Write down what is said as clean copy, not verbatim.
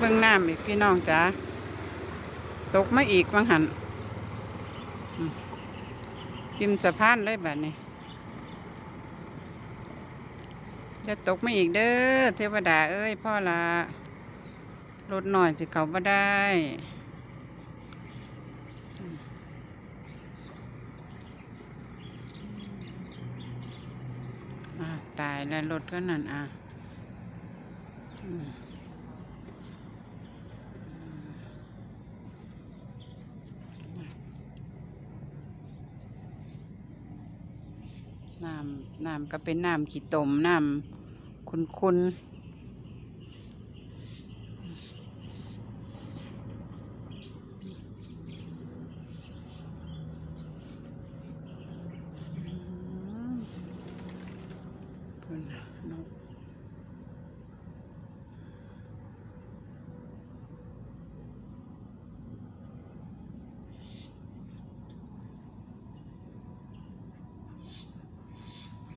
บิ่งน้ำอีกพี่น้องจ๋าตกมาอีกวังหันริมสะพานเลยแบบนี้จะตกมาอีกเด้อเทวดาเอ้ยพ่อละรถหน่อยสิเขาบ่ได้ตายแล้วรถก็นั่นน้ำก็เป็นน้ำขี้ตมน้ำคุณ